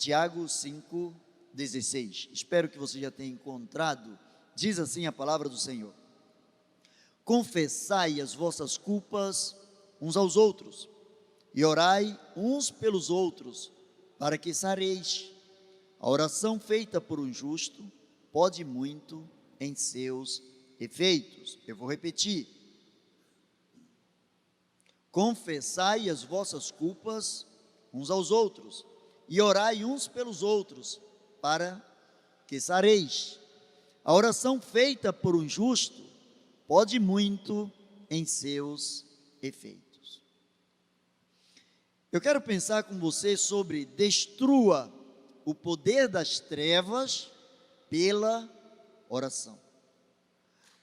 Tiago 5,16. Espero que você já tenha encontrado. Diz assim a palavra do Senhor: confessai as vossas culpas uns aos outros, e orai uns pelos outros, para que sareis. A oração feita por um justo pode muito em seus efeitos. Eu vou repetir. Confessai as vossas culpas uns aos outros, e orai uns pelos outros, para que sareis. A oração feita por um justo pode muito em seus efeitos. Eu quero pensar com você sobre destrua o poder das trevas pela oração.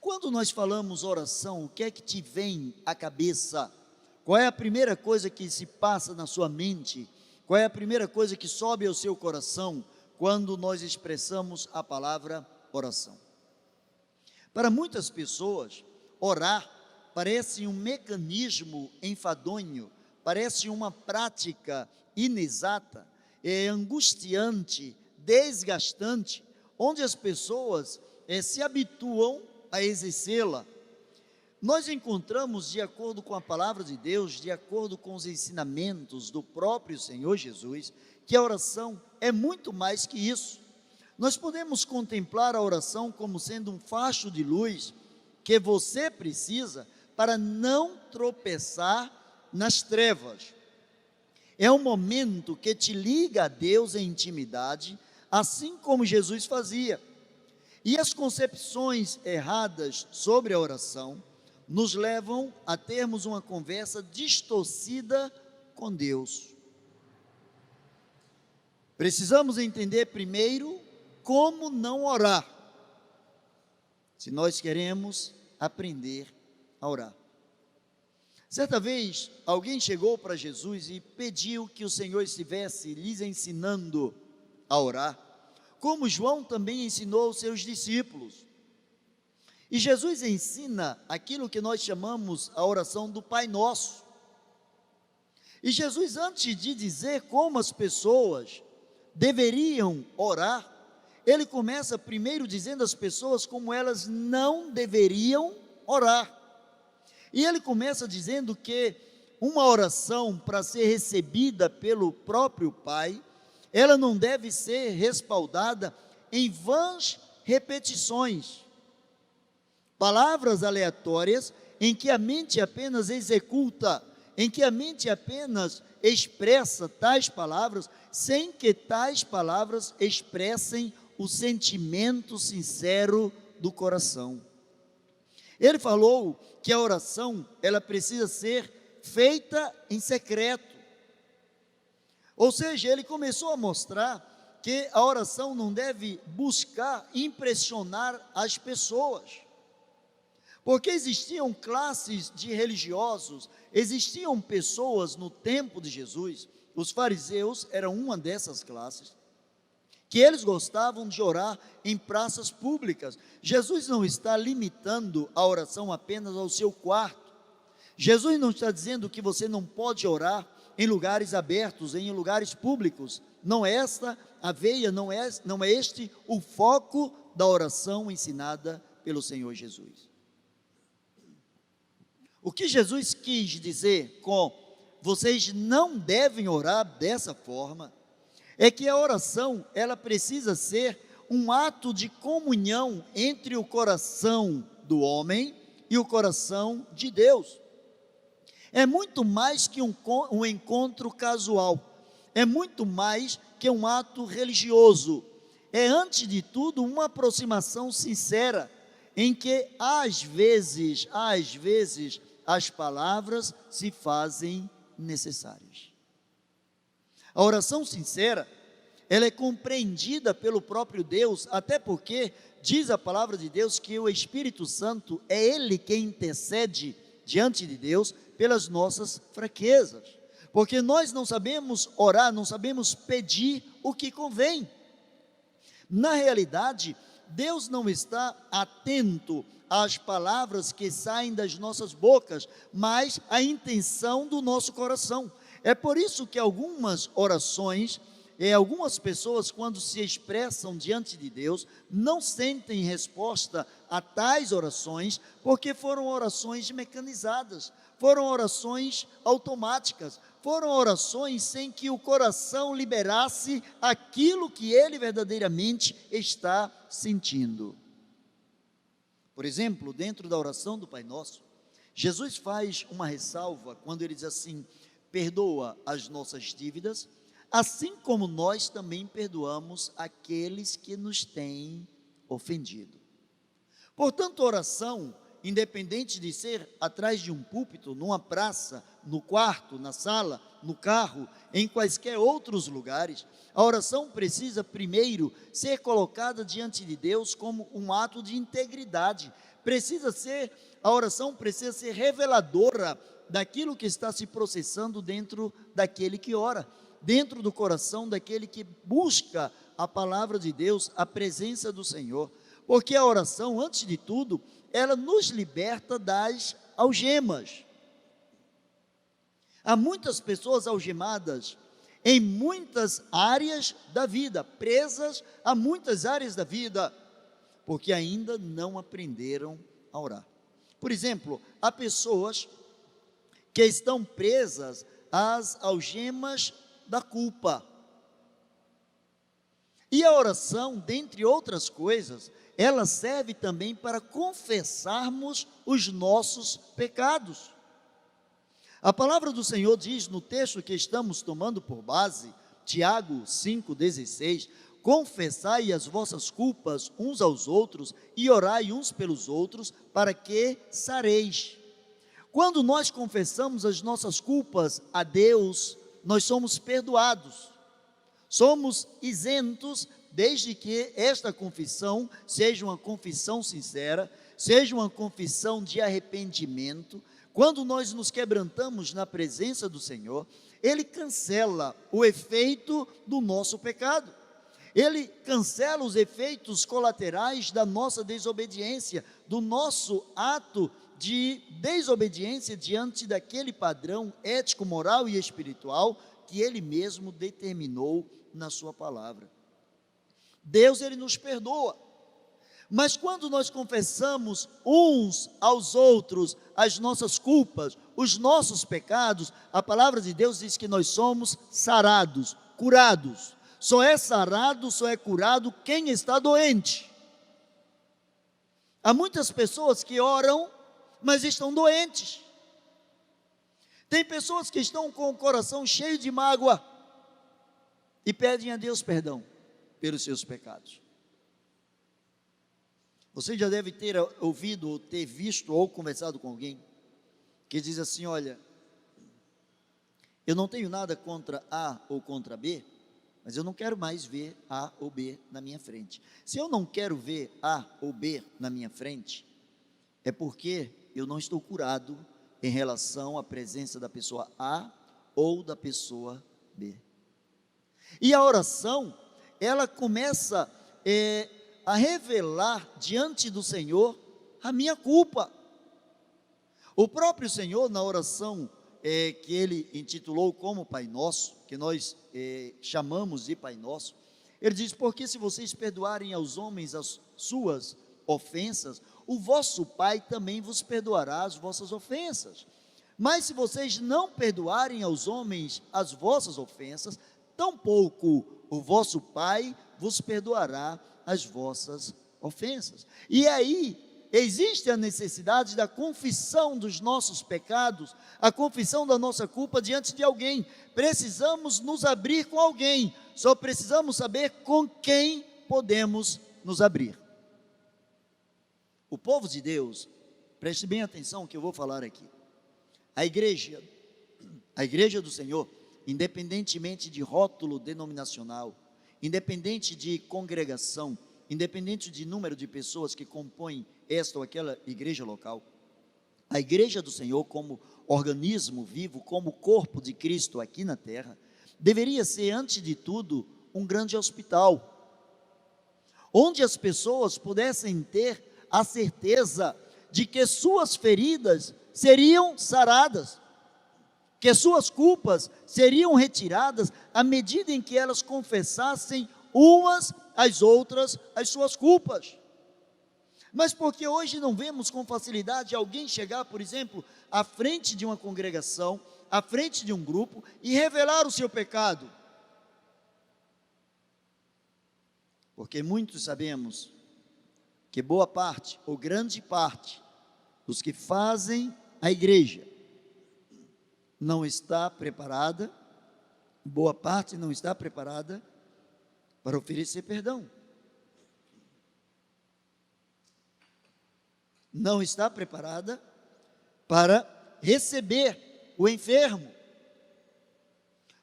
Quando nós falamos oração, o que é que te vem à cabeça? Qual é a primeira coisa que se passa na sua mente? Qual é a primeira coisa que sobe ao seu coração quando nós expressamos a palavra oração? Para muitas pessoas, orar parece um mecanismo enfadonho, parece uma prática inexata, angustiante, desgastante, onde as pessoas se habituam a exercê-la. Nós encontramos, de acordo com a palavra de Deus, de acordo com os ensinamentos do próprio Senhor Jesus, que a oração é muito mais que isso. Nós podemos contemplar a oração como sendo um facho de luz que você precisa para não tropeçar nas trevas. É um momento que te liga a Deus em intimidade, assim como Jesus fazia. E as concepções erradas sobre a oração nos levam a termos uma conversa distorcida com Deus. Precisamos entender primeiro como não orar, se nós queremos aprender a orar. Certa vez, alguém chegou para Jesus e pediu que o Senhor estivesse lhes ensinando a orar, como João também ensinou aos seus discípulos. E Jesus ensina aquilo que nós chamamos a oração do Pai Nosso. E Jesus, antes de dizer como as pessoas deveriam orar, ele começa primeiro dizendo às pessoas como elas não deveriam orar. E ele começa dizendo que uma oração, para ser recebida pelo próprio Pai, ela não deve ser respaldada em vãs repetições, palavras aleatórias, em que a mente apenas executa, em que a mente apenas expressa tais palavras, sem que tais palavras expressem o sentimento sincero do coração. Ele falou que a oração, ela precisa ser feita em secreto. Ou seja, ele começou a mostrar que a oração não deve buscar impressionar as pessoas. Porque existiam classes de religiosos, existiam pessoas no tempo de Jesus, os fariseus eram uma dessas classes, que eles gostavam de orar em praças públicas. Jesus não está limitando a oração apenas ao seu quarto. Jesus não está dizendo que você não pode orar em lugares abertos, em lugares públicos. Não é esta a veia, não é este o foco da oração ensinada pelo Senhor Jesus. O que Jesus quis dizer com vocês não devem orar dessa forma, é que a oração, ela precisa ser um ato de comunhão entre o coração do homem e o coração de Deus. É muito mais que um encontro casual, é muito mais que um ato religioso, é antes de tudo uma aproximação sincera, em que às vezes, as palavras se fazem necessárias. A oração sincera, ela é compreendida pelo próprio Deus, até porque diz a palavra de Deus que o Espírito Santo é Ele quem intercede diante de Deus pelas nossas fraquezas, porque nós não sabemos orar, não sabemos pedir o que convém. Na realidade, Deus não está atento às palavras que saem das nossas bocas, mas à intenção do nosso coração. É por isso que algumas orações, algumas pessoas, quando se expressam diante de Deus, não sentem resposta a tais orações, porque foram orações mecanizadas, foram orações automáticas, foram orações sem que o coração liberasse aquilo que ele verdadeiramente está sentindo. Por exemplo, dentro da oração do Pai Nosso, Jesus faz uma ressalva quando ele diz assim: perdoa as nossas dívidas, assim como nós também perdoamos aqueles que nos têm ofendido. Portanto, oração, independente de ser atrás de um púlpito, numa praça, no quarto, na sala, no carro, em quaisquer outros lugares, a oração precisa primeiro ser colocada diante de Deus como um ato de integridade. A oração precisa ser reveladora daquilo que está se processando dentro daquele que ora, dentro do coração daquele que busca a palavra de Deus, a presença do Senhor, porque a oração, antes de tudo, ela nos liberta das algemas. Há muitas pessoas algemadas em muitas áreas da vida, presas a muitas áreas da vida, porque ainda não aprenderam a orar. Por exemplo, há pessoas que estão presas às algemas da culpa. E a oração, dentre outras coisas, ela serve também para confessarmos os nossos pecados. A palavra do Senhor diz no texto que estamos tomando por base, Tiago 5,16, confessai as vossas culpas uns aos outros e orai uns pelos outros para que sareis. Quando nós confessamos as nossas culpas a Deus, nós somos perdoados, somos isentos, desde que esta confissão seja uma confissão sincera, seja uma confissão de arrependimento. Quando nós nos quebrantamos na presença do Senhor, Ele cancela o efeito do nosso pecado, Ele cancela os efeitos colaterais da nossa desobediência, do nosso ato de desobediência diante daquele padrão ético, moral e espiritual que Ele mesmo determinou na sua palavra. Deus, Ele nos perdoa, mas quando nós confessamos uns aos outros as nossas culpas, os nossos pecados, a palavra de Deus diz que nós somos sarados, curados. Só é sarado, só é curado quem está doente. Há muitas pessoas que oram, mas estão doentes. Tem pessoas que estão com o coração cheio de mágoa e pedem a Deus perdão pelos seus pecados. Você já deve ter ouvido, ou ter visto, ou conversado com alguém que diz assim: olha, eu não tenho nada contra A ou contra B, mas eu não quero mais ver A ou B na minha frente. Se eu não quero ver A ou B na minha frente, é porque eu não estou curado em relação à presença da pessoa A ou da pessoa B. E a oração, ela começa a revelar diante do Senhor a minha culpa. O próprio Senhor, na oração que Ele intitulou como Pai Nosso, que nós chamamos de Pai Nosso, Ele diz: porque se vocês perdoarem aos homens as suas ofensas, o vosso Pai também vos perdoará as vossas ofensas. Mas se vocês não perdoarem aos homens as vossas ofensas, tampouco o vosso Pai vos perdoará as vossas ofensas. E aí existe a necessidade da confissão dos nossos pecados, a confissão da nossa culpa diante de alguém. Precisamos nos abrir com alguém, só precisamos saber com quem podemos nos abrir. O povo de Deus, preste bem atenção no que eu vou falar aqui. A igreja do Senhor, independentemente de rótulo denominacional, independente de congregação, independente de número de pessoas que compõem esta ou aquela igreja local, a igreja do Senhor, como organismo vivo, como corpo de Cristo aqui na terra, deveria ser, antes de tudo, um grande hospital, onde as pessoas pudessem ter a certeza de que suas feridas seriam saradas. que suas culpas seriam retiradas à medida em que elas confessassem umas às outras as suas culpas. Mas porque hoje não vemos com facilidade alguém chegar, por exemplo, à frente de uma congregação, à frente de um grupo e revelar o seu pecado? Porque muitos sabemos que boa parte, ou grande parte, dos que fazem a igreja não está preparada, boa parte não está preparada para oferecer perdão. Não está preparada para receber o enfermo.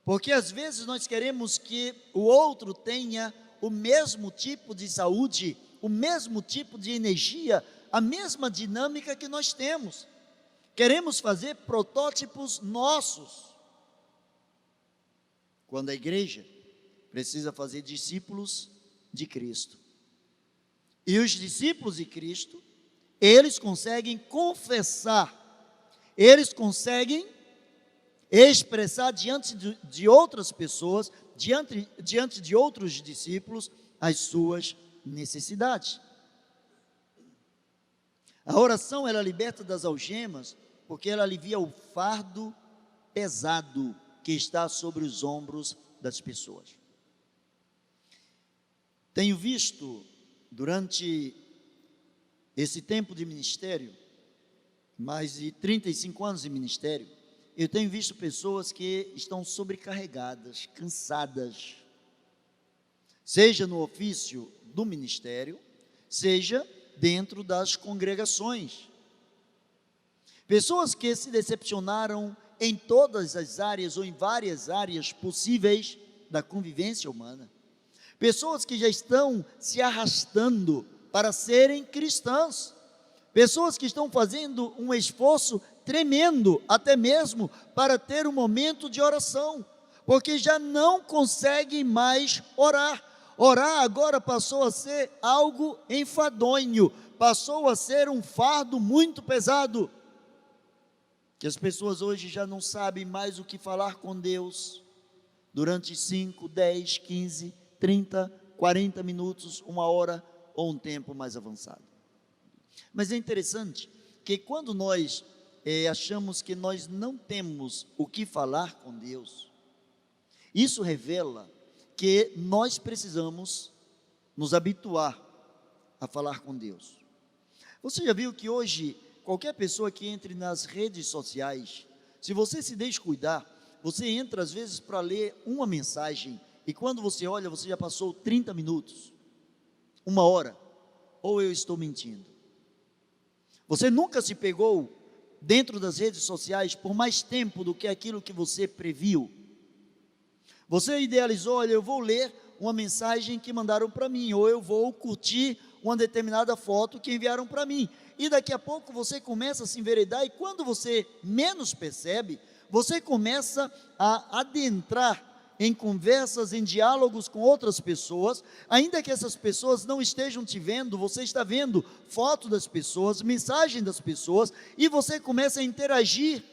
Porque às vezes nós queremos que o outro tenha o mesmo tipo de saúde, o mesmo tipo de energia, a mesma dinâmica que nós temos. Queremos fazer protótipos nossos, quando a igreja precisa fazer discípulos de Cristo. E os discípulos de Cristo, eles conseguem confessar, eles conseguem expressar diante de outras pessoas, diante de outros discípulos, as suas necessidades. A oração, ela liberta das algemas, porque ela alivia o fardo pesado que está sobre os ombros das pessoas. Tenho visto, durante esse tempo de ministério, mais de 35 anos de ministério, eu tenho visto pessoas que estão sobrecarregadas, cansadas, seja no ofício do ministério, seja dentro das congregações. Pessoas que se decepcionaram em todas as áreas ou em várias áreas possíveis da convivência humana. Pessoas que já estão se arrastando para serem cristãs. Pessoas que estão fazendo um esforço tremendo, até mesmo para ter um momento de oração, porque já não conseguem mais orar. Orar agora passou a ser algo enfadonho, passou a ser um fardo muito pesado, que as pessoas hoje já não sabem mais o que falar com Deus, durante 5, 10, 15, 30, 40 minutos, uma hora, ou um tempo mais avançado. Mas é interessante, que quando nós achamos que nós não temos o que falar com Deus, isso revela que nós precisamos nos habituar a falar com Deus. Você já viu que hoje, qualquer pessoa que entre nas redes sociais, se você se descuidar, você entra às vezes para ler uma mensagem, e quando você olha, você já passou 30 minutos, uma hora, ou eu estou mentindo? Você nunca se pegou dentro das redes sociais por mais tempo do que aquilo que você previu? Você idealizou, olha, eu vou ler uma mensagem que mandaram para mim, ou eu vou curtir uma determinada foto que enviaram para mim, e daqui a pouco você começa a se enveredar, e quando você menos percebe, você começa a adentrar em conversas, em diálogos com outras pessoas, ainda que essas pessoas não estejam te vendo, você está vendo foto das pessoas, mensagem das pessoas, e você começa a interagir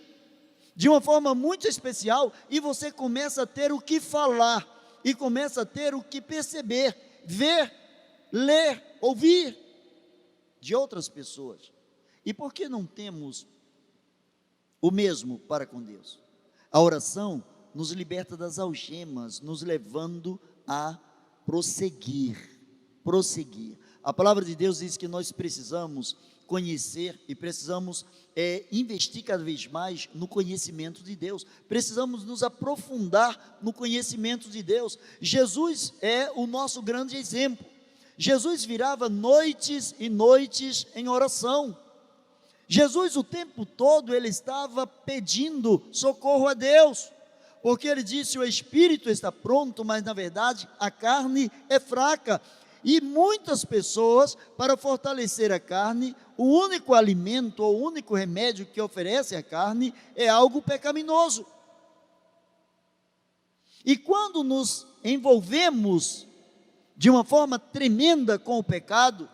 de uma forma muito especial, e você começa a ter o que falar, e começa a ter o que perceber, ver, ler, ouvir de outras pessoas. E por que não temos o mesmo para com Deus? A oração nos liberta das algemas, nos levando a prosseguir. A palavra de Deus diz que nós precisamos conhecer e precisamos investir cada vez mais no conhecimento de Deus, precisamos nos aprofundar no conhecimento de Deus. Jesus é o nosso grande exemplo. Jesus virava noites e noites em oração. Jesus o tempo todo ele estava pedindo socorro a Deus, porque ele disse: o espírito está pronto, mas na verdade a carne é fraca. E muitas pessoas, para fortalecer a carne, o único alimento ou o único remédio que oferece a carne é algo pecaminoso. E quando nos envolvemos de uma forma tremenda com o pecado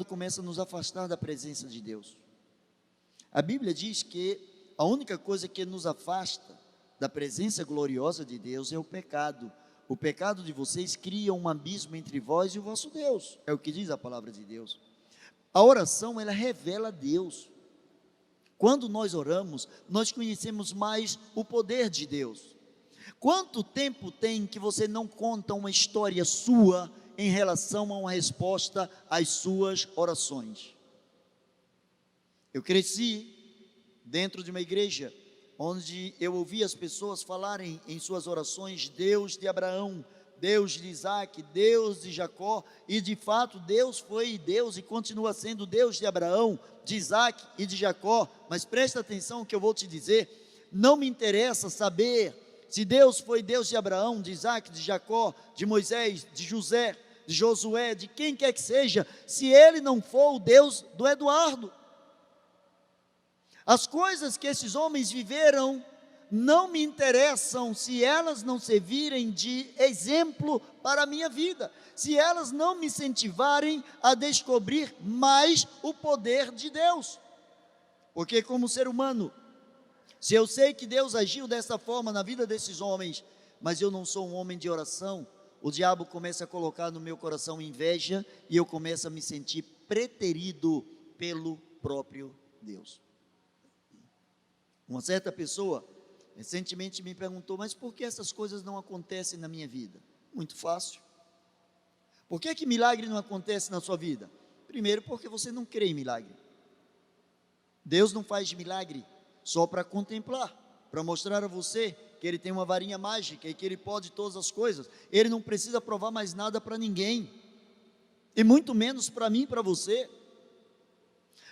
começa a nos afastar da presença de Deus. A Bíblia diz que a única coisa que nos afasta da presença gloriosa de Deus é o pecado. O pecado de vocês cria um abismo entre vós e o vosso Deus, é o que diz a palavra de Deus. A oração, ela revela Deus. Quando nós oramos, nós conhecemos mais o poder de Deus. Quanto tempo tem que você não conta uma história sua em relação a uma resposta às suas orações? Eu cresci dentro de uma igreja onde eu ouvi as pessoas falarem em suas orações, Deus de Abraão, Deus de Isaac, Deus de Jacó, e de fato Deus foi Deus e continua sendo Deus de Abraão, de Isaac e de Jacó. Mas presta atenção no que eu vou te dizer, não me interessa saber se Deus foi Deus de Abraão, de Isaac, de Jacó, de Moisés, de José, de Josué, de quem quer que seja, se ele não for o Deus do Eduardo. As coisas que esses homens viveram não me interessam se elas não servirem de exemplo para a minha vida, se elas não me incentivarem a descobrir mais o poder de Deus. Porque como ser humano, se eu sei que Deus agiu dessa forma na vida desses homens, mas eu não sou um homem de oração, o diabo começa a colocar no meu coração inveja e eu começo a me sentir preterido pelo próprio Deus. Uma certa pessoa recentemente me perguntou, mas por que essas coisas não acontecem na minha vida? Muito fácil. Por que milagre não acontece na sua vida? Primeiro, porque você não crê em milagre. Deus não faz milagre só para contemplar, para mostrar a você que Ele tem uma varinha mágica e que Ele pode todas as coisas. Ele não precisa provar mais nada para ninguém, e muito menos para mim e para você.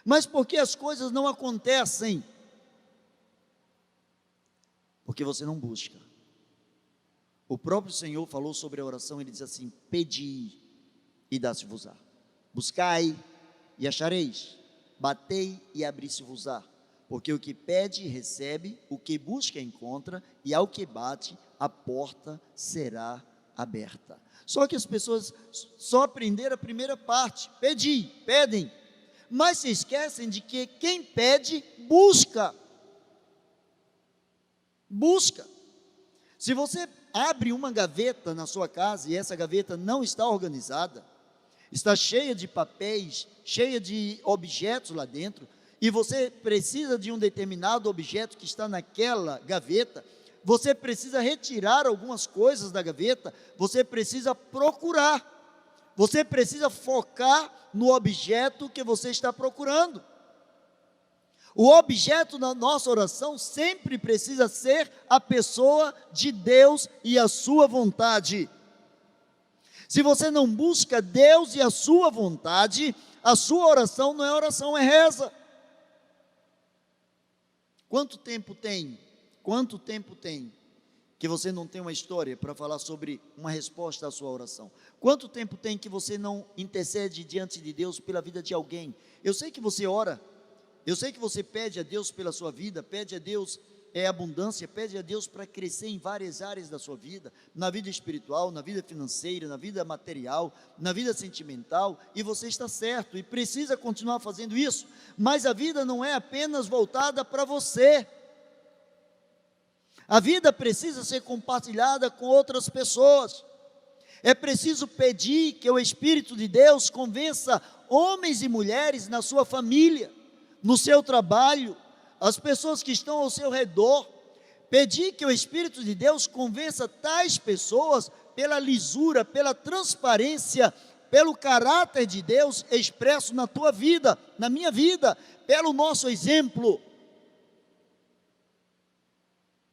Mas por que as coisas não acontecem? Porque você não busca. O próprio Senhor falou sobre a oração, Ele diz assim, pedi e dá-se-vos-á, buscai e achareis, batei e abri-se-vos-á, porque o que pede recebe, o que busca encontra, e ao que bate, a porta será aberta. Só que as pessoas só aprenderam a primeira parte, pedi, pedem, mas se esquecem de que quem pede, busca. Busca. Se você abre uma gaveta na sua casa e essa gaveta não está organizada, está cheia de papéis, cheia de objetos lá dentro, e você precisa de um determinado objeto que está naquela gaveta, você precisa retirar algumas coisas da gaveta, você precisa procurar, você precisa focar no objeto que você está procurando. O objeto da nossa oração sempre precisa ser a pessoa de Deus e a sua vontade. Se você não busca Deus e a sua vontade, a sua oração não é oração, é reza. Quanto tempo tem que você não tem uma história para falar sobre uma resposta à sua oração? Quanto tempo tem que você não intercede diante de Deus pela vida de alguém? Eu sei que você ora, eu sei que você pede a Deus pela sua vida, pede a Deus abundância, pede a Deus para crescer em várias áreas da sua vida, na vida espiritual, na vida financeira, na vida material, na vida sentimental, e você está certo, e precisa continuar fazendo isso, mas a vida não é apenas voltada para você, a vida precisa ser compartilhada com outras pessoas, é preciso pedir que o Espírito de Deus convença homens e mulheres na sua família, no seu trabalho, as pessoas que estão ao seu redor, pedir que o Espírito de Deus convença tais pessoas pela lisura, pela transparência, pelo caráter de Deus expresso na tua vida, na minha vida, pelo nosso exemplo.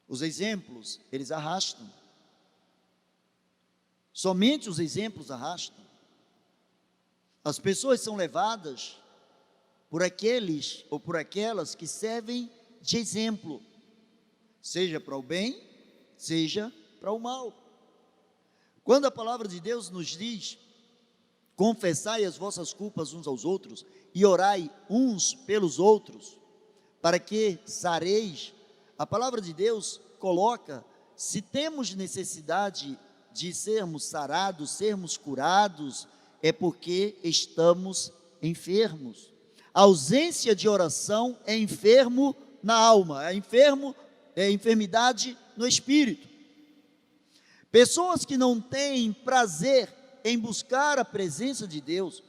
Os exemplos, eles arrastam. Somente os exemplos arrastam. As pessoas são levadas por aqueles ou por aquelas que servem de exemplo, seja para o bem, seja para o mal. Quando a palavra de Deus nos diz, confessai as vossas culpas uns aos outros, e orai uns pelos outros, para que sareis, a palavra de Deus coloca, se temos necessidade de sermos sarados, sermos curados, é porque estamos enfermos. A ausência de oração é enfermo na alma, é enfermidade no espírito. Pessoas que não têm prazer em buscar a presença de Deus,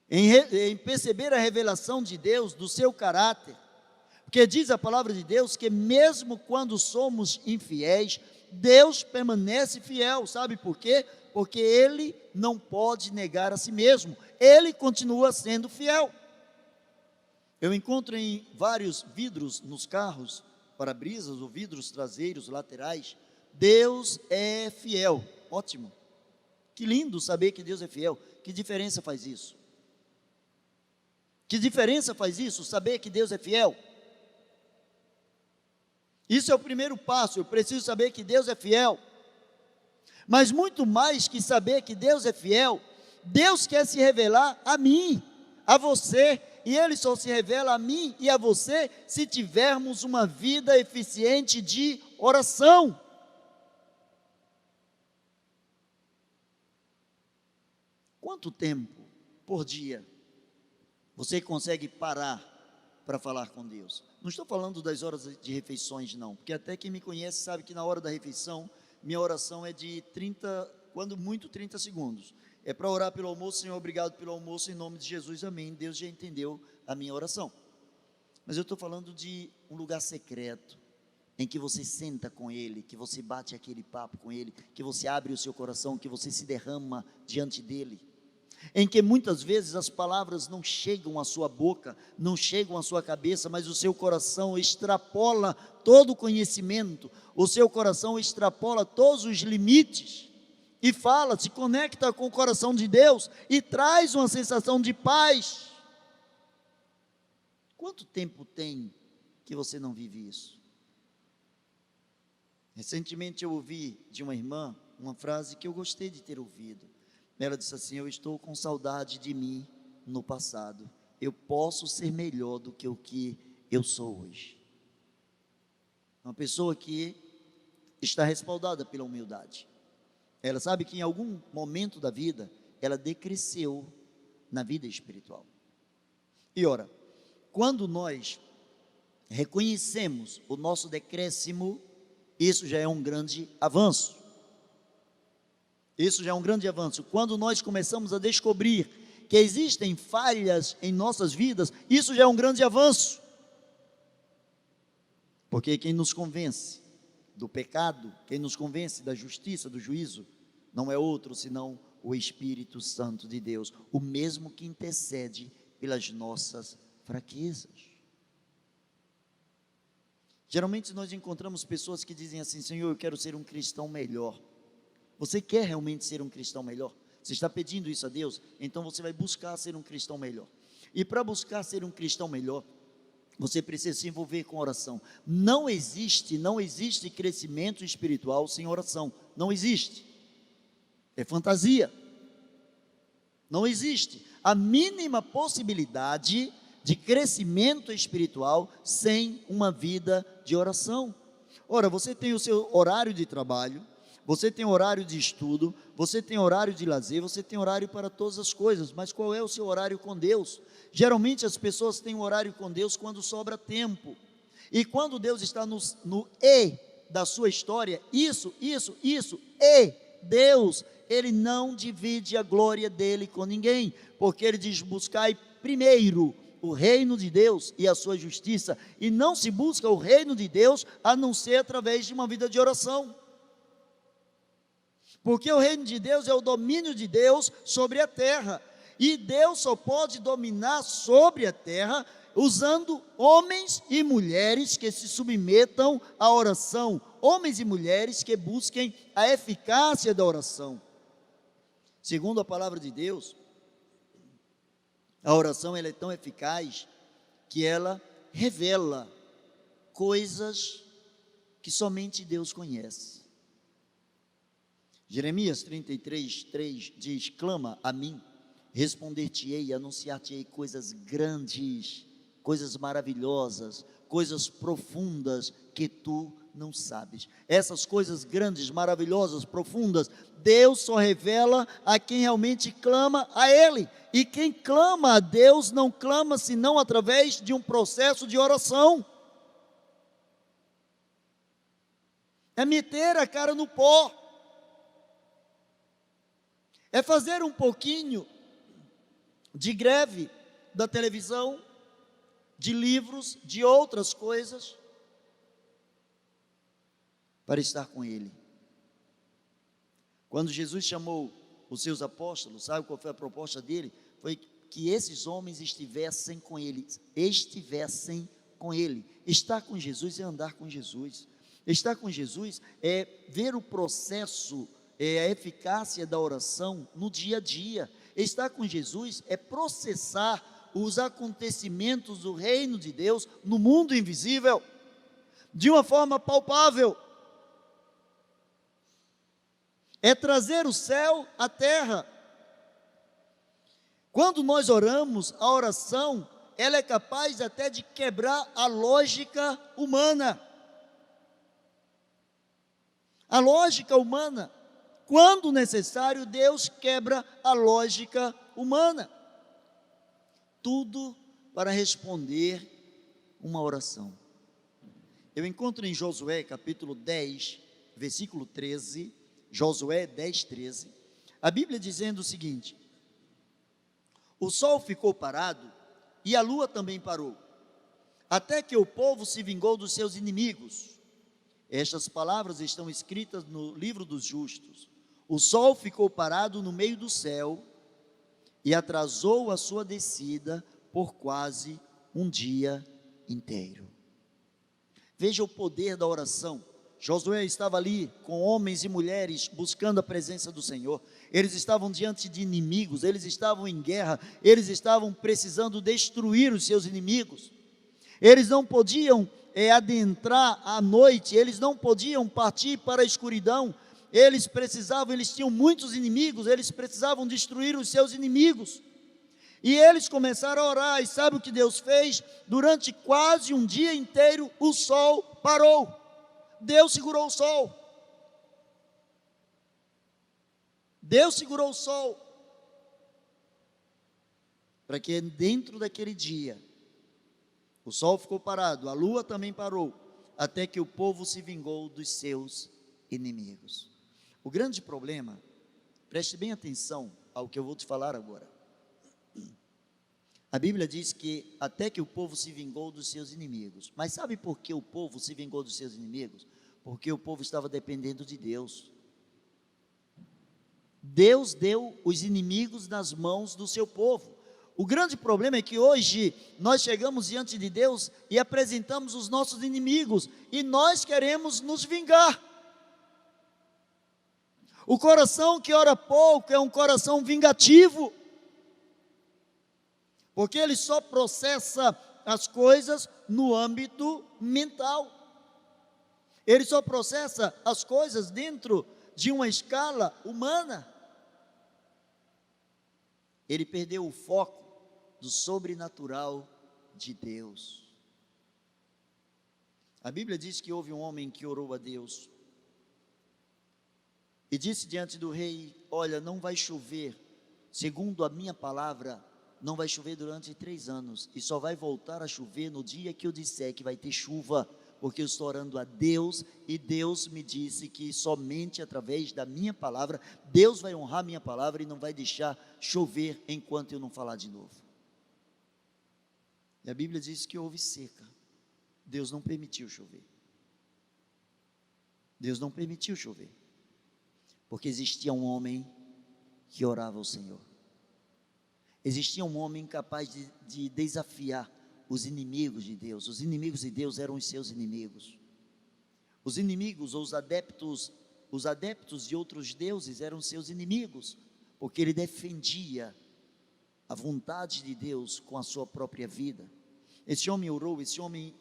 em perceber a revelação de Deus, do seu caráter, porque diz a palavra de Deus que mesmo quando somos infiéis, Deus permanece fiel. Sabe por quê? Porque Ele não pode negar a si mesmo, Ele continua sendo fiel. Eu encontro em vários vidros nos carros, para-brisas ou vidros traseiros, laterais, Deus é fiel. Ótimo, que lindo saber que Deus é fiel. Que diferença faz isso? Que diferença faz isso, saber que Deus é fiel? Isso é o primeiro passo. Eu preciso saber que Deus é fiel. Mas muito mais que saber que Deus é fiel, Deus quer se revelar a mim, a você, e Ele só se revela a mim e a você se tivermos uma vida eficiente de oração. Quanto tempo por dia você consegue parar para falar com Deus? Não estou falando das horas de refeições, não, porque até quem me conhece sabe que na hora da refeição, minha oração é de 30, quando muito 30 segundos. É para orar pelo almoço. Senhor, obrigado pelo almoço, em nome de Jesus, amém. Deus já entendeu a minha oração. Mas eu estou falando de um lugar secreto, em que você senta com Ele, que você bate aquele papo com Ele, que você abre o seu coração, que você se derrama diante dEle, em que muitas vezes as palavras não chegam à sua boca, não chegam à sua cabeça, mas o seu coração extrapola todo o conhecimento, o seu coração extrapola todos os limites, e fala, se conecta com o coração de Deus, e traz uma sensação de paz. Quanto tempo tem que você não vive isso? Recentemente eu ouvi de uma irmã uma frase que eu gostei de ter ouvido. Ela disse assim: eu estou com saudade de mim no passado, eu posso ser melhor do que o que eu sou hoje. Uma pessoa que está respaldada pela humildade. Ela sabe que em algum momento da vida, ela decresceu na vida espiritual. E ora, quando nós reconhecemos o nosso decréscimo, isso já é um grande avanço. Isso já é um grande avanço. Quando nós começamos a descobrir que existem falhas em nossas vidas, isso já é um grande avanço. Porque quem nos convence do pecado, quem nos convence da justiça, do juízo, não é outro senão o Espírito Santo de Deus, o mesmo que intercede pelas nossas fraquezas. Geralmente nós encontramos pessoas que dizem assim: Senhor, eu quero ser um cristão melhor. Você quer realmente ser um cristão melhor? Você está pedindo isso a Deus? Então você vai buscar ser um cristão melhor. E para buscar ser um cristão melhor, você precisa se envolver com oração. Não existe crescimento espiritual sem oração. Não existe. É fantasia. Não existe a mínima possibilidade de crescimento espiritual sem uma vida de oração. Ora, você tem o seu horário de trabalho, você tem horário de estudo, você tem horário de lazer, você tem horário para todas as coisas, mas qual é o seu horário com Deus? Geralmente as pessoas têm um horário com Deus quando sobra tempo, e quando Deus está no E da sua história, isso, e Deus, Ele não divide a glória dEle com ninguém, porque Ele diz: buscai primeiro o reino de Deus e a sua justiça, e não se busca o reino de Deus a não ser através de uma vida de oração. Porque o reino de Deus é o domínio de Deus sobre a terra, e Deus só pode dominar sobre a terra usando homens e mulheres que se submetam à oração, homens e mulheres que busquem a eficácia da oração. Segundo a palavra de Deus, a oração ela é tão eficaz que ela revela coisas que somente Deus conhece. Jeremias 33:3 diz: clama a mim, responder-te-ei, anunciar-te-ei coisas grandes, coisas maravilhosas, coisas profundas que tu não sabes. Essas coisas grandes, maravilhosas, profundas, Deus só revela a quem realmente clama a Ele. E quem clama a Deus não clama senão através de um processo de oração. É meter a cara no pó. É fazer um pouquinho de greve da televisão, de livros, de outras coisas, para estar com Ele. Quando Jesus chamou os seus apóstolos, sabe qual foi a proposta dele? Foi que esses homens estivessem com Ele. Estar com Jesus é andar com Jesus. Estar com Jesus é ver o processo, a eficácia da oração no dia a dia. Estar com Jesus é processar os acontecimentos do reino de Deus no mundo invisível, de uma forma palpável. É trazer o céu à terra. Quando nós oramos, a oração, ela é capaz até de quebrar a lógica humana. A lógica humana. Quando necessário, Deus quebra a lógica humana. Tudo para responder uma oração. Eu encontro em Josué capítulo 10, versículo 13, Josué 10, 13, a Bíblia dizendo o seguinte: o sol ficou parado e a lua também parou, até que o povo se vingou dos seus inimigos. Estas palavras estão escritas no livro dos justos. O sol ficou parado no meio do céu e atrasou a sua descida por quase um dia inteiro. Veja o poder da oração. Josué estava ali com homens e mulheres buscando a presença do Senhor. Eles estavam diante de inimigos, eles estavam em guerra, eles estavam precisando destruir os seus inimigos. Eles não podiam adentrar à noite, eles não podiam partir para a escuridão. Eles tinham muitos inimigos, eles precisavam destruir os seus inimigos. E eles começaram a orar, e sabe o que Deus fez? Durante quase um dia inteiro, o sol parou. Deus segurou o sol. Deus segurou o sol. Para que dentro daquele dia, o sol ficou parado, a lua também parou, até que o povo se vingou dos seus inimigos. O grande problema, preste bem atenção ao que eu vou te falar agora. A Bíblia diz que até que o povo se vingou dos seus inimigos. Mas sabe por que o povo se vingou dos seus inimigos? Porque o povo estava dependendo de Deus. Deus deu os inimigos nas mãos do seu povo. O grande problema é que hoje nós chegamos diante de Deus e apresentamos os nossos inimigos e nós queremos nos vingar. O coração que ora pouco é um coração vingativo, porque ele só processa as coisas no âmbito mental. Ele só processa as coisas dentro de uma escala humana. Ele perdeu o foco do sobrenatural de Deus. A Bíblia diz que houve um homem que orou a Deus e disse diante do rei: olha, não vai chover, segundo a minha palavra, não vai chover durante 3 anos, e só vai voltar a chover no dia que eu disser que vai ter chuva, porque eu estou orando a Deus, e Deus me disse que somente através da minha palavra, Deus vai honrar minha palavra e não vai deixar chover enquanto eu não falar de novo. E a Bíblia diz que houve seca, Deus não permitiu chover. Deus não permitiu chover, porque existia um homem que orava ao Senhor. Existia um homem capaz de desafiar os inimigos de Deus. Os inimigos de Deus eram os seus inimigos. Os inimigos ou os adeptos de outros deuses eram seus inimigos, porque ele defendia a vontade de Deus com a sua própria vida. Esse homem orou, esse homem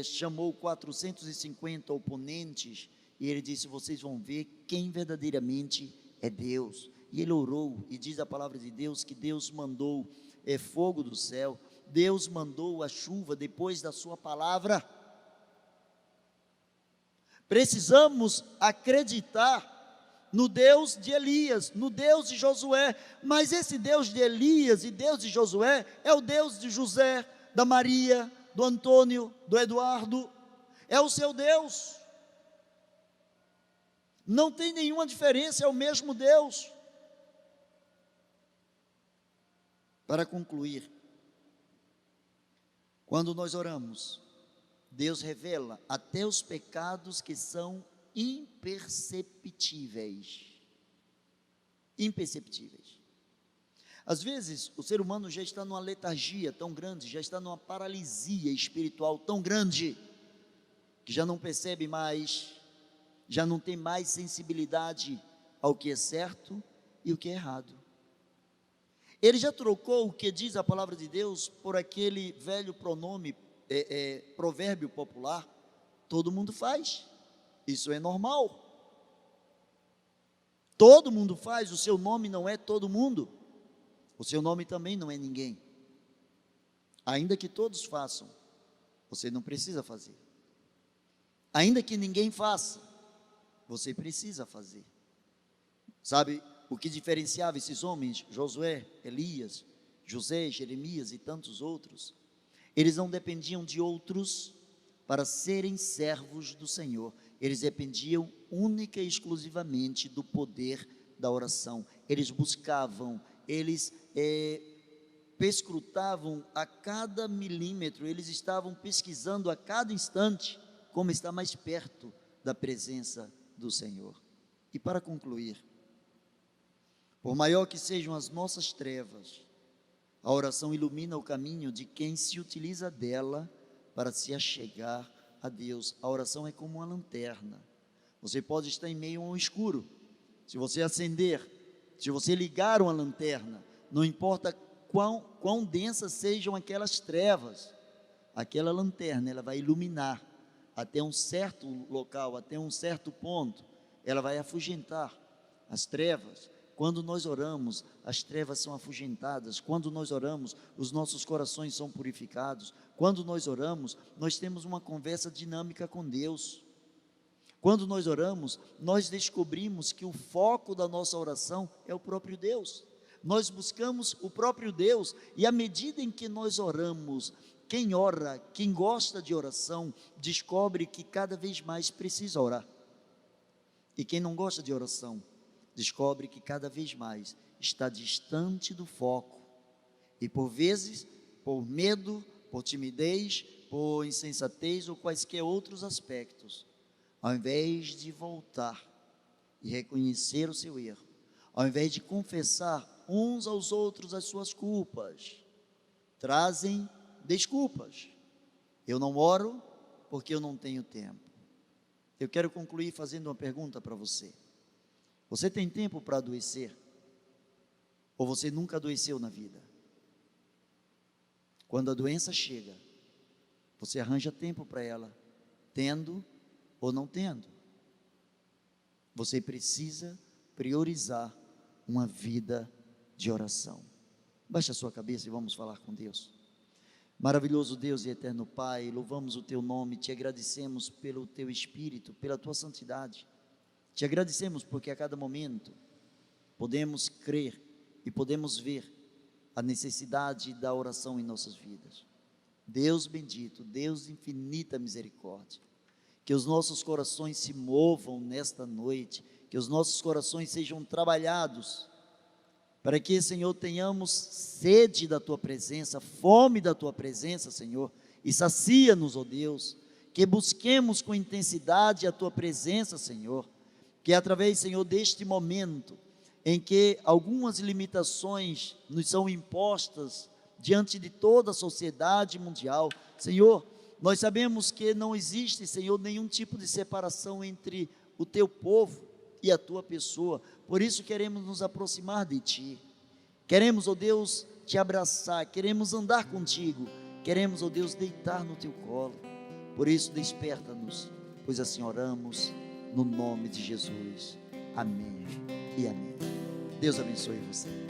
chamou 450 oponentes, e ele disse: vocês vão ver quem verdadeiramente é Deus. E ele orou, e diz a palavra de Deus que Deus mandou fogo do céu, Deus mandou a chuva depois da sua palavra. Precisamos acreditar no Deus de Elias, no Deus de Josué, mas esse Deus de Elias e Deus de Josué é o Deus de José, da Maria, do Antônio, do Eduardo, é o seu Deus. Não tem nenhuma diferença, é o mesmo Deus. Para concluir, quando nós oramos, Deus revela até os pecados que são imperceptíveis. Imperceptíveis. Às vezes, o ser humano já está numa letargia tão grande, já está numa paralisia espiritual tão grande, que já não percebe mais, já não tem mais sensibilidade ao que é certo e o que é errado. Ele já trocou o que diz a palavra de Deus por aquele velho pronome, provérbio popular: todo mundo faz, isso é normal. Todo mundo faz, o seu nome não é todo mundo, o seu nome também não é ninguém. Ainda que todos façam, você não precisa fazer. Ainda que ninguém faça, você precisa fazer. Sabe o que diferenciava esses homens, Josué, Elias, José, Jeremias e tantos outros? Eles não dependiam de outros para serem servos do Senhor. Eles dependiam única e exclusivamente do poder da oração. Eles buscavam, eles perscrutavam a cada milímetro, eles estavam pesquisando a cada instante como está mais perto da presença do Senhor. E para concluir, por maior que sejam as nossas trevas, a oração ilumina o caminho de quem se utiliza dela para se achegar a Deus. A oração é como uma lanterna. Você pode estar em meio a um escuro. Se você acender, se você ligar uma lanterna, não importa quão densas sejam aquelas trevas, aquela lanterna, ela vai iluminar até um certo local, até um certo ponto, ela vai afugentar as trevas. Quando nós oramos, as trevas são afugentadas. Quando nós oramos, os nossos corações são purificados. Quando nós oramos, nós temos uma conversa dinâmica com Deus. Quando nós oramos, nós descobrimos que o foco da nossa oração é o próprio Deus. Nós buscamos o próprio Deus, e à medida em que nós oramos, quem ora, quem gosta de oração, descobre que cada vez mais precisa orar. E quem não gosta de oração, descobre que cada vez mais está distante do foco, e por vezes, por medo, por timidez, por insensatez ou quaisquer outros aspectos, ao invés de voltar e reconhecer o seu erro, ao invés de confessar uns aos outros as suas culpas, trazem desculpas. Eu não oro porque eu não tenho tempo. Eu quero concluir fazendo uma pergunta para você. Você tem tempo para adoecer? Ou você nunca adoeceu na vida? Quando a doença chega, você arranja tempo para ela, tendo ou não tendo. Você precisa priorizar uma vida de oração. Baixe a sua cabeça e vamos falar com Deus. Maravilhoso Deus e eterno Pai, louvamos o Teu nome, Te agradecemos pelo Teu Espírito, pela Tua santidade. Te agradecemos porque a cada momento podemos crer e podemos ver a necessidade da oração em nossas vidas. Deus bendito, Deus de infinita misericórdia, que os nossos corações se movam nesta noite, que os nossos corações sejam trabalhados, para que, Senhor, tenhamos sede da Tua presença, fome da Tua presença, Senhor, e sacia-nos, ó Deus, que busquemos com intensidade a Tua presença, Senhor, que através, Senhor, deste momento, em que algumas limitações nos são impostas diante de toda a sociedade mundial, Senhor, nós sabemos que não existe, Senhor, nenhum tipo de separação entre o Teu povo e a Tua pessoa. Por isso queremos nos aproximar de Ti, queremos, ó Deus, Te abraçar, queremos andar contigo, queremos, ó Deus, deitar no Teu colo. Por isso desperta-nos, pois assim oramos no nome de Jesus. Amém e amém. Deus abençoe você.